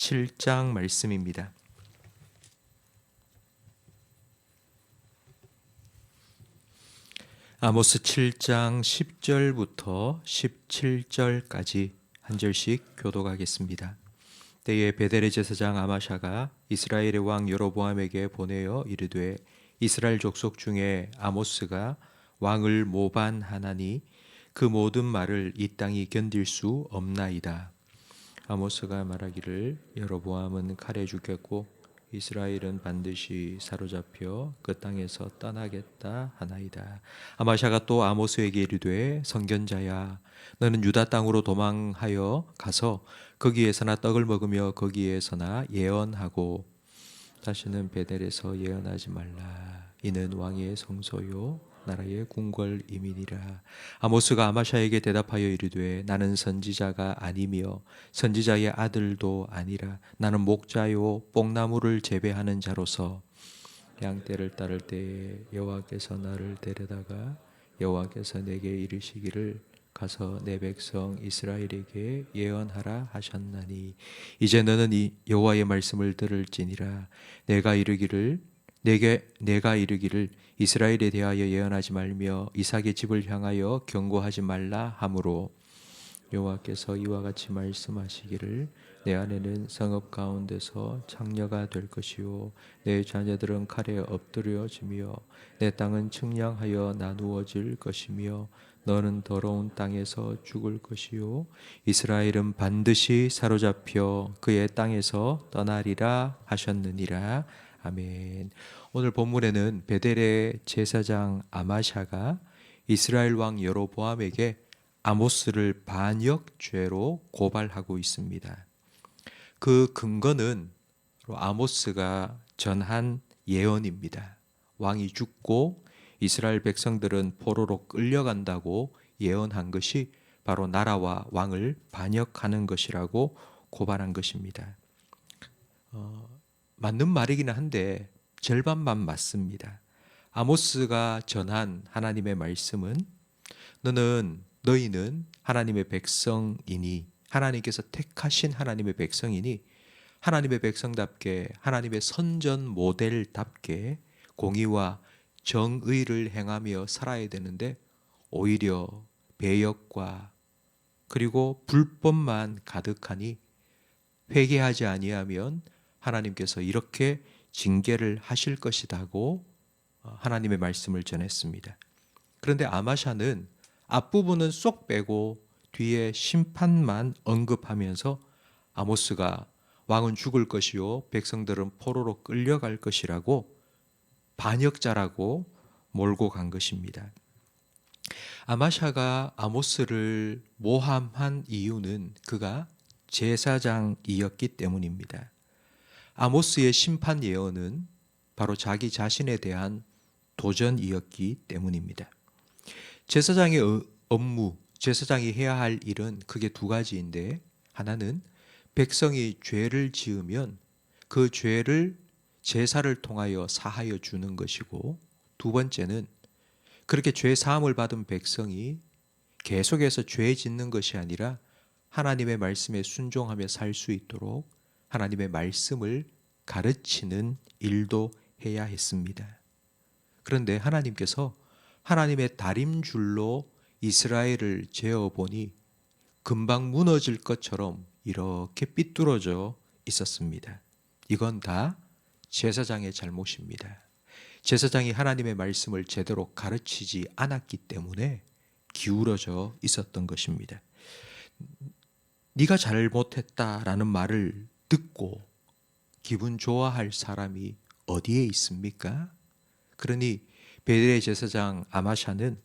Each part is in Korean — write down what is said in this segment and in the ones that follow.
7장 말씀입니다. 아모스 7장 10절부터 17절까지 한 절씩 교독하겠습니다. 때에 베델의 제사장 아마샤가 이스라엘의 왕 여로보암에게 보내어 이르되 이스라엘 족속 중에 아모스가 왕을 모반하나니 그 모든 말을 이 땅이 견딜 수 없나이다. 아모스가 말하기를 여로보암은 칼에 죽겠고 이스라엘은 반드시 사로잡혀 그 땅에서 떠나겠다 하나이다. 아마샤가 또 아모스에게 이르되 선견자야 너는 유다 땅으로 도망하여 가서 거기에서나 떡을 먹으며 거기에서나 예언하고 다시는 베델에서 예언하지 말라. 이는 왕의 성소요 나라의 궁궐임이니라. 아모스가 아마샤에게 대답하여 이르되 나는 선지자가 아니며 선지자의 아들도 아니라 나는 목자요 뽕나무를 재배하는 자로서 양떼를 따를 때에 여호와께서 나를 데려다가 여호와께서 내게 이르시기를 가서 내 백성 이스라엘에게 예언하라 하셨나니 이제 너는 이 여호와의 말씀을 들을지니라. 내가 이르기를 이스라엘에 대하여 예언하지 말며 이삭의 집을 향하여 경고하지 말라 하므로 여호와께서 이와 같이 말씀하시기를 내 아내는 성읍 가운데서 창녀가 될 것이요 내 자녀들은 칼에 엎드려지며 내 땅은 측량하여 나누어질 것이며 너는 더러운 땅에서 죽을 것이요 이스라엘은 반드시 사로잡혀 그의 땅에서 떠나리라 하셨느니라. 아멘. 오늘 본문에는 베델의 제사장 아마샤가 이스라엘 왕 여로보암에게 아모스를 반역죄로 고발하고 있습니다. 그 근거는 아모스가 전한 예언입니다. 왕이 죽고 이스라엘 백성들은 포로로 끌려간다고 예언한 것이 바로 나라와 왕을 반역하는 것이라고 고발한 것입니다. 맞는 말이기는 한데 절반만 맞습니다. 아모스가 전한 하나님의 말씀은 너희는 하나님의 백성이니 하나님께서 택하신 하나님의 백성이니 하나님의 백성답게 하나님의 선전 모델답게 공의와 정의를 행하며 살아야 되는데 오히려 배역과 그리고 불법만 가득하니 회개하지 아니하면 하나님께서 이렇게 징계를 하실 것이라고 하나님의 말씀을 전했습니다. 그런데 아마샤는 앞부분은 쏙 빼고 뒤에 심판만 언급하면서 아모스가 왕은 죽을 것이요 백성들은 포로로 끌려갈 것이라고 반역자라고 몰고 간 것입니다. 아마샤가 아모스를 모함한 이유는 그가 제사장이었기 때문입니다. 아모스의 심판 예언은 바로 자기 자신에 대한 도전이었기 때문입니다. 제사장의 업무, 제사장이 해야 할 일은 크게 두 가지인데 하나는 백성이 죄를 지으면 그 죄를 제사를 통하여 사하여 주는 것이고 두 번째는 그렇게 죄 사함을 받은 백성이 계속해서 죄 짓는 것이 아니라 하나님의 말씀에 순종하며 살 수 있도록 하나님의 말씀을 가르치는 일도 해야 했습니다. 그런데 하나님께서 하나님의 다림줄로 이스라엘을 재어보니 금방 무너질 것처럼 이렇게 삐뚤어져 있었습니다. 이건 다 제사장의 잘못입니다. 제사장이 하나님의 말씀을 제대로 가르치지 않았기 때문에 기울어져 있었던 것입니다. 네가 잘못했다라는 말을 듣고 기분 좋아할 사람이 어디에 있습니까? 그러니 베델의 제사장 아마샤는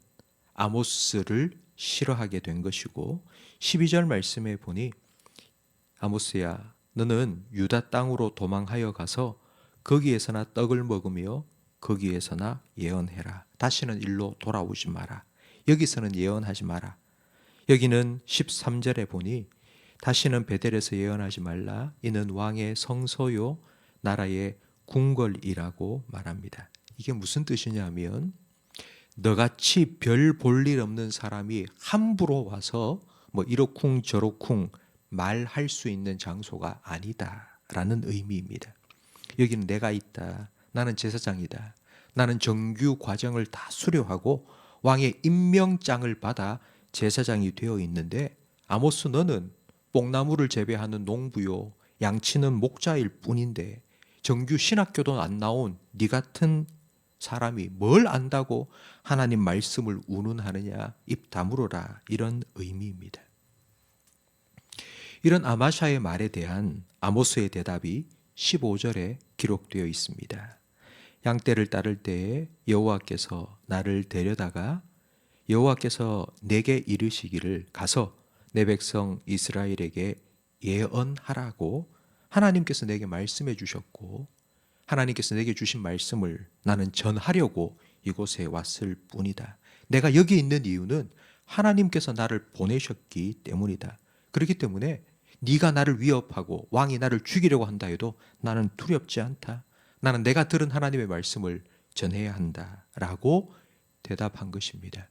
아모스를 싫어하게 된 것이고 12절 말씀에 보니 아모스야 너는 유다 땅으로 도망하여 가서 거기에서나 떡을 먹으며 거기에서나 예언해라. 다시는 일로 돌아오지 마라. 여기서는 예언하지 마라. 여기는 13절에 보니 다시는 베델에서 예언하지 말라. 이는 왕의 성소요 나라의 궁궐이라고 말합니다. 이게 무슨 뜻이냐면 너같이 별 볼 일 없는 사람이 함부로 와서 뭐 이러쿵 저러쿵 말할 수 있는 장소가 아니다라는 의미입니다. 여기는 내가 있다. 나는 제사장이다. 나는 정규 과정을 다 수료하고 왕의 임명장을 받아 제사장이 되어 있는데 아모스 너는 뽕나무를 재배하는 농부요 양치는 목자일 뿐인데 정규 신학교도 안 나온 네 같은 사람이 뭘 안다고 하나님 말씀을 운운하느냐 입 다물어라 이런 의미입니다. 이런 아마샤의 말에 대한 아모스의 대답이 15절에 기록되어 있습니다. 양떼를 따를 때에 여호와께서 나를 데려다가 여호와께서 내게 이르시기를 가서 내 백성 이스라엘에게 예언하라고 하나님께서 내게 말씀해 주셨고 하나님께서 내게 주신 말씀을 나는 전하려고 이곳에 왔을 뿐이다. 내가 여기 있는 이유는 하나님께서 나를 보내셨기 때문이다. 그렇기 때문에 네가 나를 위협하고 왕이 나를 죽이려고 한다 해도 나는 두렵지 않다. 나는 내가 들은 하나님의 말씀을 전해야 한다라고 대답한 것입니다.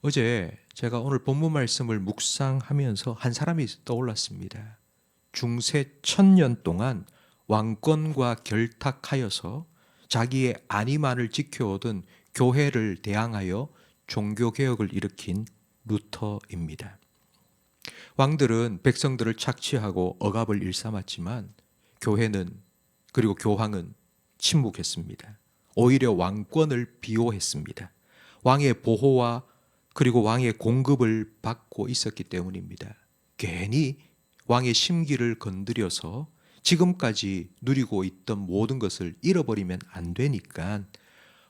어제 제가 오늘 본문 말씀을 묵상하면서 한 사람이 떠올랐습니다. 중세 1000년 동안 왕권과 결탁하여서 자기의 안위만을 지켜오던 교회를 대항하여 종교개혁을 일으킨 루터입니다. 왕들은 백성들을 착취하고 억압을 일삼았지만 교회는 그리고 교황은 침묵했습니다. 오히려 왕권을 비호했습니다. 왕의 보호와 그리고 왕의 공급을 받고 있었기 때문입니다. 괜히 왕의 심기를 건드려서 지금까지 누리고 있던 모든 것을 잃어버리면 안 되니까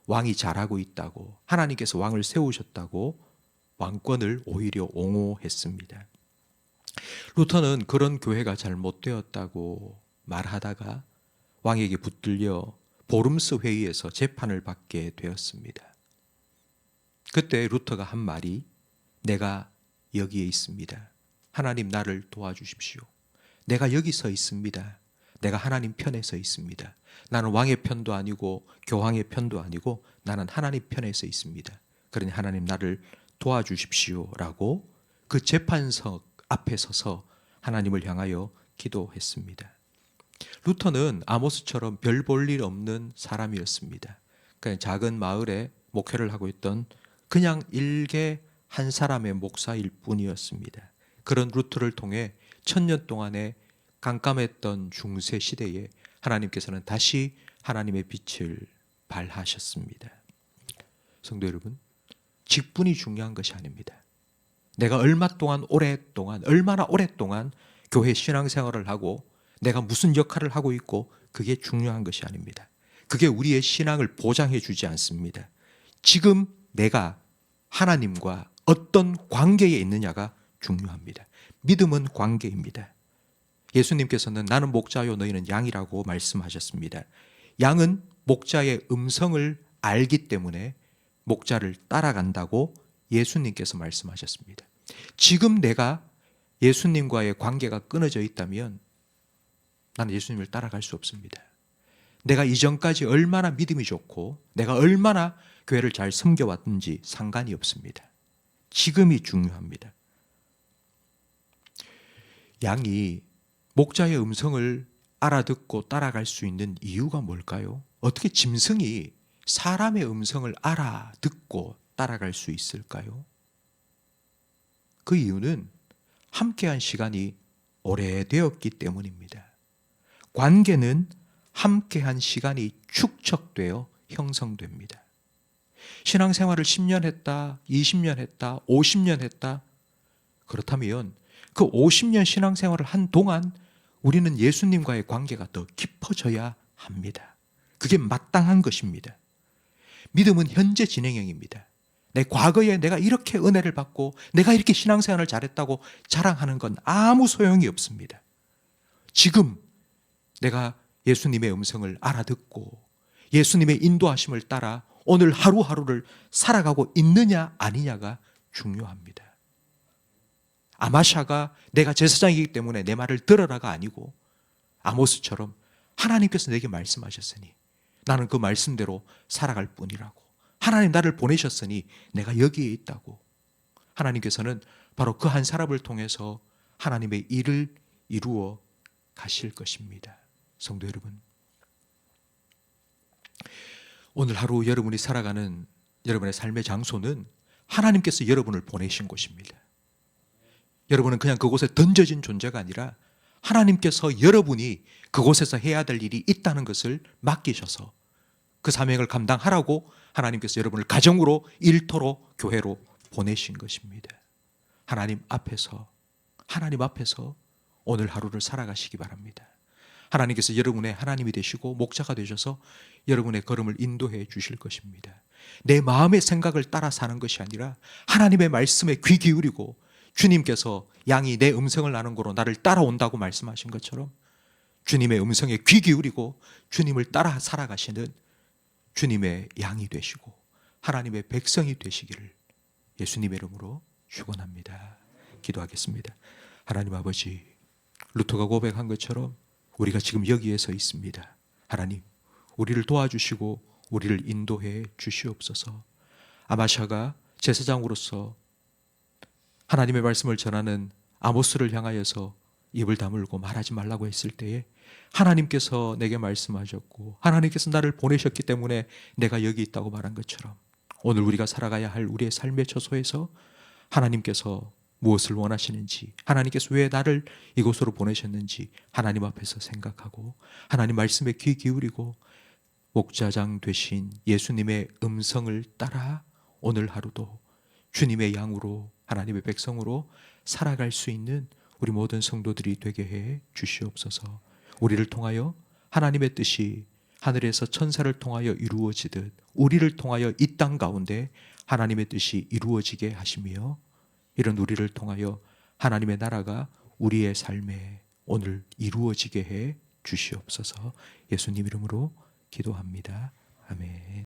왕이 잘하고 있다고 하나님께서 왕을 세우셨다고 왕권을 오히려 옹호했습니다. 루터는 그런 교회가 잘못되었다고 말하다가 왕에게 붙들려 보름스 회의에서 재판을 받게 되었습니다. 그때 루터가 한 말이 내가 여기에 있습니다. 하나님 나를 도와주십시오. 내가 여기 서 있습니다. 내가 하나님 편에 서 있습니다. 나는 왕의 편도 아니고 교황의 편도 아니고 나는 하나님 편에 서 있습니다. 그러니 하나님 나를 도와주십시오라고 그 재판석 앞에 서서 하나님을 향하여 기도했습니다. 루터는 아모스처럼 별 볼 일 없는 사람이었습니다. 그냥 작은 마을에 목회를 하고 있던 그냥 일개 한 사람의 목사일 뿐이었습니다. 그런 루터를 통해 1000년 동안의 깜깜했던 중세 시대에 하나님께서는 다시 하나님의 빛을 발하셨습니다. 성도 여러분, 직분이 중요한 것이 아닙니다. 내가 얼마나 오랫동안 교회 신앙생활을 하고 내가 무슨 역할을 하고 있고 그게 중요한 것이 아닙니다. 그게 우리의 신앙을 보장해 주지 않습니다. 지금 내가 하나님과 어떤 관계에 있느냐가 중요합니다. 믿음은 관계입니다. 예수님께서는 나는 목자요 너희는 양이라고 말씀하셨습니다. 양은 목자의 음성을 알기 때문에 목자를 따라간다고 예수님께서 말씀하셨습니다. 지금 내가 예수님과의 관계가 끊어져 있다면 나는 예수님을 따라갈 수 없습니다. 내가 이전까지 얼마나 믿음이 좋고 내가 얼마나 교회를 잘 섬겨왔든지 상관이 없습니다. 지금이 중요합니다. 양이 목자의 음성을 알아듣고 따라갈 수 있는 이유가 뭘까요? 어떻게 짐승이 사람의 음성을 알아듣고 따라갈 수 있을까요? 그 이유는 함께한 시간이 오래되었기 때문입니다. 관계는 함께한 시간이 축적되어 형성됩니다. 신앙생활을 10년 했다, 20년 했다, 50년 했다. 그렇다면 그 50년 신앙생활을 한 동안 우리는 예수님과의 관계가 더 깊어져야 합니다. 그게 마땅한 것입니다. 믿음은 현재 진행형입니다. 내 과거에 내가 이렇게 은혜를 받고 내가 이렇게 신앙생활을 잘했다고 자랑하는 건 아무 소용이 없습니다. 지금 내가 예수님의 음성을 알아듣고 예수님의 인도하심을 따라 오늘 하루하루를 살아가고 있느냐 아니냐가 중요합니다. 아마샤가 내가 제사장이기 때문에 내 말을 들어라가 아니고 아모스처럼 하나님께서 내게 말씀하셨으니 나는 그 말씀대로 살아갈 뿐이라고, 하나님 나를 보내셨으니 내가 여기에 있다고, 하나님께서는 바로 그 한 사람을 통해서 하나님의 일을 이루어 가실 것입니다. 성도 여러분, 오늘 하루 여러분이 살아가는 여러분의 삶의 장소는 하나님께서 여러분을 보내신 곳입니다. 여러분은 그냥 그곳에 던져진 존재가 아니라 하나님께서 여러분이 그곳에서 해야 될 일이 있다는 것을 맡기셔서 그 사명을 감당하라고 하나님께서 여러분을 가정으로, 일터로, 교회로 보내신 것입니다. 하나님 앞에서 오늘 하루를 살아가시기 바랍니다. 하나님께서 여러분의 하나님이 되시고 목자가 되셔서 여러분의 걸음을 인도해 주실 것입니다. 내 마음의 생각을 따라 사는 것이 아니라 하나님의 말씀에 귀 기울이고, 주님께서 양이 내 음성을 아는 고로 나를 따라온다고 말씀하신 것처럼 주님의 음성에 귀 기울이고 주님을 따라 살아가시는 주님의 양이 되시고 하나님의 백성이 되시기를 예수님의 이름으로 축원합니다. 기도하겠습니다. 하나님 아버지, 루터가 고백한 것처럼 우리가 지금 여기에 서 있습니다. 하나님, 우리를 도와주시고 우리를 인도해 주시옵소서. 아마샤가 제사장으로서 하나님의 말씀을 전하는 아모스를 향하여서 입을 다물고 말하지 말라고 했을 때에 하나님께서 내게 말씀하셨고 하나님께서 나를 보내셨기 때문에 내가 여기 있다고 말한 것처럼 오늘 우리가 살아가야 할 우리의 삶의 처소에서 하나님께서 무엇을 원하시는지, 하나님께서 왜 나를 이곳으로 보내셨는지 하나님 앞에서 생각하고 하나님 말씀에 귀 기울이고 목자장 되신 예수님의 음성을 따라 오늘 하루도 주님의 양으로, 하나님의 백성으로 살아갈 수 있는 우리 모든 성도들이 되게 해 주시옵소서. 우리를 통하여 하나님의 뜻이 하늘에서 천사를 통하여 이루어지듯 우리를 통하여 이 땅 가운데 하나님의 뜻이 이루어지게 하시며, 이런 우리를 통하여 하나님의 나라가 우리의 삶에 오늘 이루어지게 해 주시옵소서. 예수님 이름으로 기도합니다. 아멘.